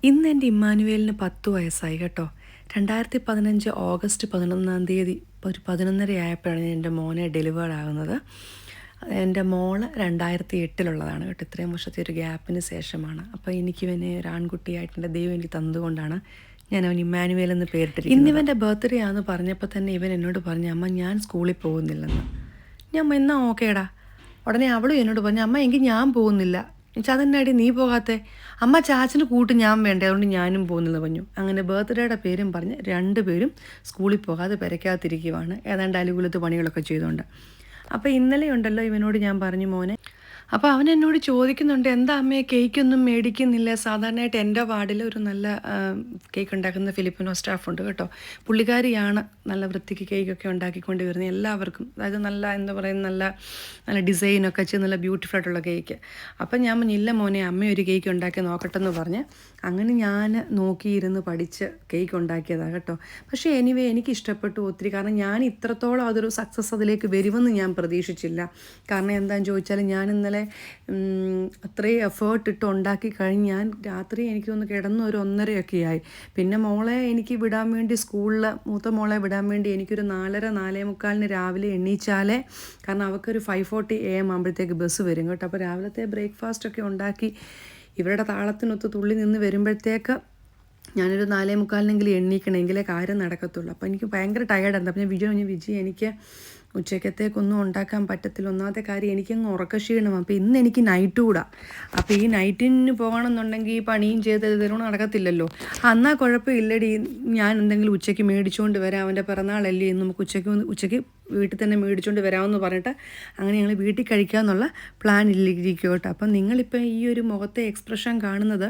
ഇന്ന് എൻ്റെ ഇമ്മാനുവേലിന് 10 വയസ്സായി കേട്ടോ. 2015 ഓഗസ്റ്റ് 11 ഒരു 11:30 ആയപ്പോഴാണ് എൻ്റെ മോനെ ഡെലിവേർഡ് ആകുന്നത്. എൻ്റെ മോള് 2008 കേട്ടോ. ഇത്രയും വർഷത്തെ ഒരു ഗ്യാപ്പിന് ശേഷമാണ്. അപ്പോൾ എനിക്കിവനെ ഒരു ആൺകുട്ടിയായിട്ട് എൻ്റെ ദൈവം എനിക്ക് തന്നതുകൊണ്ടാണ് ഞാൻ അവൻ ഇമ്മാനുവേൽ എന്ന് പേരിട്ടിരിക്കുന്നത്. ഇന്നിവൻ്റെ ബർത്ത്ഡേ ആണെന്ന് പറഞ്ഞപ്പോൾ തന്നെ ഇവൻ എന്നോട് പറഞ്ഞു, അമ്മ ഞാൻ സ്കൂളിൽ പോകുന്നില്ലെന്ന്. ഞാൻ എന്നാ ഓക്കേടാ. ഉടനെ അവളും എന്നോട് പറഞ്ഞു, അമ്മ എങ്കിൽ ഞാൻ പോകുന്നില്ല. എന്നുവെച്ചാൽ അതെന്നാടി നീ പോകാത്തെ? അമ്മ ചാച്ചന് കൂട്ട് ഞാൻ വേണ്ടേ, അതുകൊണ്ട് ഞാനും പോകുന്നില്ല പറഞ്ഞു. അങ്ങനെ ബർത്ത്ഡേയുടെ പേരും പറഞ്ഞ് രണ്ടുപേരും സ്കൂളിൽ പോകാതെ പെരയ്ക്കകത്തിരിക്കുവാണ്, ഏതാണ്ട് അലുകുലത്ത് പണികളൊക്കെ ചെയ്തുകൊണ്ട്. അപ്പോൾ ഇന്നലെ ഉണ്ടല്ലോ ഇവനോട് ഞാൻ പറഞ്ഞു, മോനെ, അപ്പോൾ അവൻ എന്നോട് ചോദിക്കുന്നുണ്ട്, എന്താ അമ്മയെ കേക്കൊന്നും മേടിക്കുന്നില്ല? സാധാരണയായിട്ട് എൻ്റെ വാർഡിൽ ഒരു നല്ല കേക്ക് ഉണ്ടാക്കുന്ന ഫിലിപ്പിനോ സ്റ്റാഫുണ്ട് കേട്ടോ. പുള്ളിക്കാരിയാണ് നല്ല വൃത്തിക്ക് കേക്കൊക്കെ ഉണ്ടാക്കിക്കൊണ്ട് വരുന്നത് എല്ലാവർക്കും. അതായത് നല്ല എന്താ പറയുക, നല്ല നല്ല ഡിസൈനൊക്കെ ചെയ്ത് നല്ല ബ്യൂട്ടിഫുൾ ആയിട്ടുള്ള കേക്ക്. അപ്പം ഞാൻ പറഞ്ഞു, ഇല്ല മോനെ, അമ്മ ഒരു കേക്ക് ഉണ്ടാക്കി നോക്കട്ടെ എന്ന് പറഞ്ഞ് അങ്ങനെ ഞാൻ നോക്കിയിരുന്ന് പഠിച്ച് കേക്ക് ഉണ്ടാക്കിയതാണ് കേട്ടോ. പക്ഷേ എനിവേ എനിക്ക് ഇഷ്ടപ്പെട്ടു ഒത്തിരി. കാരണം ഞാൻ ഇത്രത്തോളം അതൊരു സക്സസ് അതിലേക്ക് വരുമെന്ന് ഞാൻ പ്രതീക്ഷിച്ചില്ല. കാരണം എന്താണെന്ന് ചോദിച്ചാൽ, ഞാൻ ഇന്നലെ അത്രയും എഫേർട്ട് ഇട്ട് ഉണ്ടാക്കി കഴിഞ്ഞ് ഞാൻ രാത്രി എനിക്കൊന്ന് കിടന്ന് ഒരു 1:30 ആയി. പിന്നെ മോളെ എനിക്ക് വിടാൻ വേണ്ടി സ്കൂളിൽ, മൂത്ത മോളെ വിടാൻ വേണ്ടി എനിക്കൊരു 4:30 4:45 രാവിലെ എണീച്ചാലേ, കാരണം അവൾക്കൊരു 5:40 AM ആകുമ്പോഴത്തേക്ക് ബസ് വരും കേട്ടോ. അപ്പോൾ രാവിലത്തെ ബ്രേക്ക്ഫാസ്റ്റൊക്കെ ഉണ്ടാക്കി ഇവരുടെ താളത്തിനൊത്ത് തുള്ളി നിന്ന് വരുമ്പോഴത്തേക്ക് ഞാനൊരു 4:45 എണീക്കണമെങ്കിലേ കാര്യം നടക്കത്തുള്ളൂ. അപ്പോൾ എനിക്ക് ഭയങ്കര ടയേർഡായിരുന്നു. അപ്പോൾ ഞാൻ വിജയ് എനിക്ക് ഉച്ചക്കത്തേക്കൊന്നും ഉണ്ടാക്കാൻ പറ്റത്തില്ല. ഒന്നാമത്തെ കാര്യം എനിക്കങ്ങ് ഉറക്കക്ഷീണം. അപ്പോൾ ഇന്ന് എനിക്ക് നൈറ്റ് കൂടാ. അപ്പോൾ ഈ നൈറ്റിന് പോകണമെന്നുണ്ടെങ്കിൽ ഈ പണിയും ചെയ്ത് തരുകൊണ്ട് നടക്കത്തില്ലല്ലോ. എന്നാൽ കുഴപ്പമില്ലടി, ഞാൻ എന്തെങ്കിലും ഉച്ചയ്ക്ക് മേടിച്ചുകൊണ്ട് വരാം, അവൻ്റെ പിറന്നാളല്ലേ, നമുക്ക് ഉച്ചയ്ക്ക് വീട്ടിൽ തന്നെ മേടിച്ചുകൊണ്ട് വരാമെന്ന് പറഞ്ഞിട്ട് അങ്ങനെ ഞങ്ങൾ വീട്ടിൽ കഴിക്കാമെന്നുള്ള പ്ലാനിലിരിക്കും കേട്ടോ. അപ്പം നിങ്ങളിപ്പോൾ ഈ ഒരു മുഖത്തെ എക്സ്പ്രഷൻ കാണുന്നത്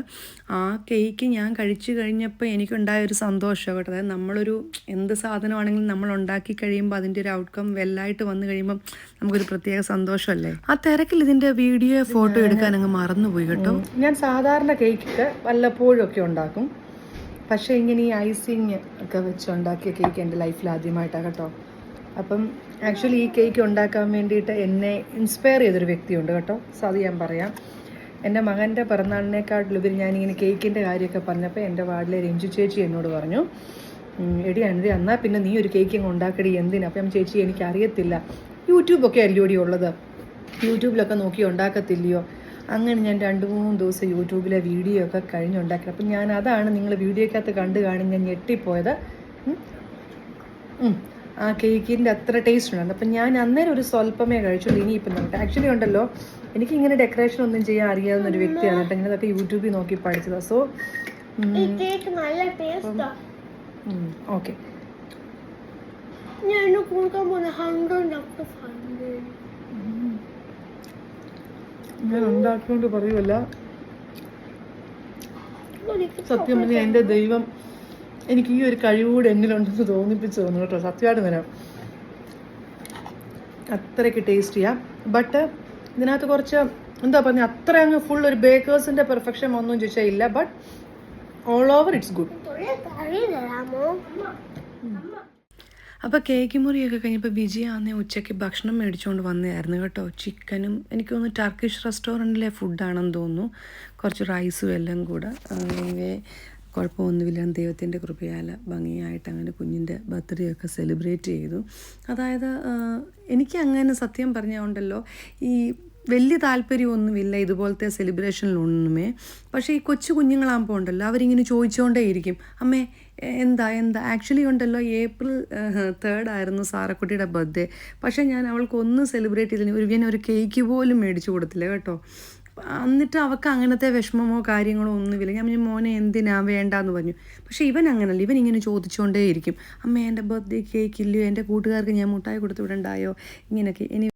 ആ കേക്ക് ഞാൻ കഴിച്ചു കഴിഞ്ഞപ്പോൾ എനിക്കുണ്ടായ ഒരു സന്തോഷം കേട്ടോ. അതായത് നമ്മളൊരു എന്ത് സാധനമാണെങ്കിലും നമ്മൾ ഉണ്ടാക്കി കഴിയുമ്പോൾ അതിൻ്റെ ഒരു ഔട്ട്കം വെല്ലായിട്ട് വന്നു കഴിയുമ്പം നമുക്കൊരു പ്രത്യേക സന്തോഷമല്ലേ. ആ തിരക്കിൽ ഇതിൻ്റെ വീഡിയോ ഫോട്ടോ എടുക്കാൻ അങ്ങ് മറന്നുപോയി കേട്ടോ. ഞാൻ സാധാരണ കേക്കൊക്കെ വല്ലപ്പോഴും ഒക്കെ ഉണ്ടാക്കും. പക്ഷേ ഇങ്ങനെ ഈ ഐസിങ് ഒക്കെ വെച്ച് ഉണ്ടാക്കിയ കേക്ക് എൻ്റെ ലൈഫിൽ ആദ്യമായിട്ടാണ് കേട്ടോ. അപ്പം ആക്ച്വലി ഈ കേക്ക് ഉണ്ടാക്കാൻ വേണ്ടിയിട്ട് എന്നെ ഇൻസ്പയർ ചെയ്തൊരു വ്യക്തിയുണ്ട് കേട്ടോ. സോ അത് ഞാൻ പറയാം. എൻ്റെ മകൻ്റെ പിറന്നാളിനേക്കാട്ടിലുപരി ഞാനിങ്ങനെ കേക്കിൻ്റെ കാര്യമൊക്കെ പറഞ്ഞപ്പോൾ എൻ്റെ വാർഡിലെ രഞ്ജു ചേച്ചി എന്നോട് പറഞ്ഞു, എടി എന്നാൽ പിന്നെ നീ ഒരു കേക്ക് അങ്ങ് ഉണ്ടാക്കടി, എന്തിനാ? അപ്പം ചേച്ചി എനിക്കറിയത്തില്ല, യൂട്യൂബൊക്കെ അല്ലയോടി ഉള്ളത്, യൂട്യൂബിലൊക്കെ നോക്കി ഉണ്ടാക്കത്തില്ലയോ? അങ്ങനെ ഞാൻ 2-3 ദിവസം യൂട്യൂബിലെ വീഡിയോ ഒക്കെ കഴിഞ്ഞുണ്ടാക്കി. അപ്പം ഞാൻ അതാണ് നിങ്ങൾ വീഡിയോക്കകത്ത് കണ്ടു കാണി ഞാൻ ഞെട്ടിപ്പോയത്. ആ കേക്കിൻ്റെ അത്ര ടേസ്റ്റ് ഉണ്ടായിരുന്നു. അപ്പം ഞാൻ അന്നേരം ഒരു സ്വല്പമേ കഴിച്ചുള്ളൂ. ഇനിയിപ്പം നമുക്ക് ആക്ച്വലി ഉണ്ടല്ലോ, എനിക്കിങ്ങനെ ഡെക്കറേഷൻ ഒന്നും ചെയ്യാൻ അറിയാവുന്ന ഒരു വ്യക്തിയാണ് കേട്ടോ. ഇങ്ങനെ അതൊക്കെ യൂട്യൂബിൽ നോക്കി പഠിച്ചതാണ്. സോ ഓക്കെ, ഞാൻ ഉണ്ടാക്കിക്കൊണ്ട് പറയുമല്ല, സത്യം പറഞ്ഞാൽ എൻ്റെ ദൈവം എനിക്ക് ഈ ഒരു കഴിവുകൂടെ എന്നിലുണ്ടെന്ന് തോന്നിപ്പിച്ചു തോന്നുന്നു കേട്ടോ. സത്യമായിട്ട് വരാം, അത്രയ്ക്ക് ടേസ്റ്റ് ചെയ്യാം. ബട്ട് ഇതിനകത്ത് കുറച്ച് എന്താ പറഞ്ഞാൽ അത്ര അങ്ങ് ഫുൾ ഒരു ബേക്കേഴ്സിൻ്റെ പെർഫെക്ഷൻ ഒന്നും ചോദിച്ചാൽ ഇല്ല. But all over it's good. അപ്പോൾ കേക്ക് മുറിയൊക്കെ കഴിഞ്ഞപ്പോൾ വിജയാന്നേ ഉച്ചയ്ക്ക് ഭക്ഷണം മേടിച്ചുകൊണ്ട് വന്നതായിരുന്നു കേട്ടോ. ചിക്കനും എനിക്ക് തോന്നുന്നു ടർക്കിഷ് റെസ്റ്റോറൻറ്റിലെ ഫുഡാണെന്ന് തോന്നുന്നു. കുറച്ച് റൈസും എല്ലാം കൂടെ. കുഴപ്പമൊന്നുമില്ല, ദൈവത്തിൻ്റെ കൃപയാൽ ഭംഗിയായിട്ട് അങ്ങനെ കുഞ്ഞിൻ്റെ ബർത്ത്ഡേ ഒക്കെ സെലിബ്രേറ്റ് ചെയ്തു. അതായത് എനിക്ക് അങ്ങനെ സത്യം പറഞ്ഞുകൊണ്ടല്ലോ ഈ വലിയ താല്പര്യമൊന്നുമില്ല ഇതുപോലത്തെ സെലിബ്രേഷനിലൊന്നുമേ. പക്ഷേ ഈ കൊച്ചു കുഞ്ഞുങ്ങളാകുമ്പോൾ ഉണ്ടല്ലോ അവരിങ്ങനെ ചോദിച്ചുകൊണ്ടേ ഇരിക്കും, അമ്മേ എന്താ. ആക്ച്വലി ഉണ്ടല്ലോ April 3 ആയിരുന്നു സാറക്കുട്ടിയുടെ ബർത്ത്ഡേ. പക്ഷേ ഞാൻ അവൾക്കൊന്നും സെലിബ്രേറ്റ് ചെയ്തില്ല, ഒരു കേക്ക് പോലും മേടിച്ചു കൊടുത്തില്ല കേട്ടോ. എന്നിട്ട് അവൾക്ക് അങ്ങനത്തെ വിഷമമോ കാര്യങ്ങളോ ഒന്നുമില്ല. ഞാൻ മോനെ എന്തിനാ വേണ്ടാന്ന് പറഞ്ഞു. പക്ഷേ ഇവൻ അങ്ങനല്ല, ഇവൻ ഇങ്ങനെ ചോദിച്ചുകൊണ്ടേ ഇരിക്കും, അമ്മ എൻ്റെ ബർത്ത്ഡേ കേക്ക് ഇല്ലയോ, എൻ്റെ കൂട്ടുകാർക്ക് ഞാൻ മുട്ടായി കൊടുത്തു വിടണ്ടായോ, ഇങ്ങനെയൊക്കെ. ഇനി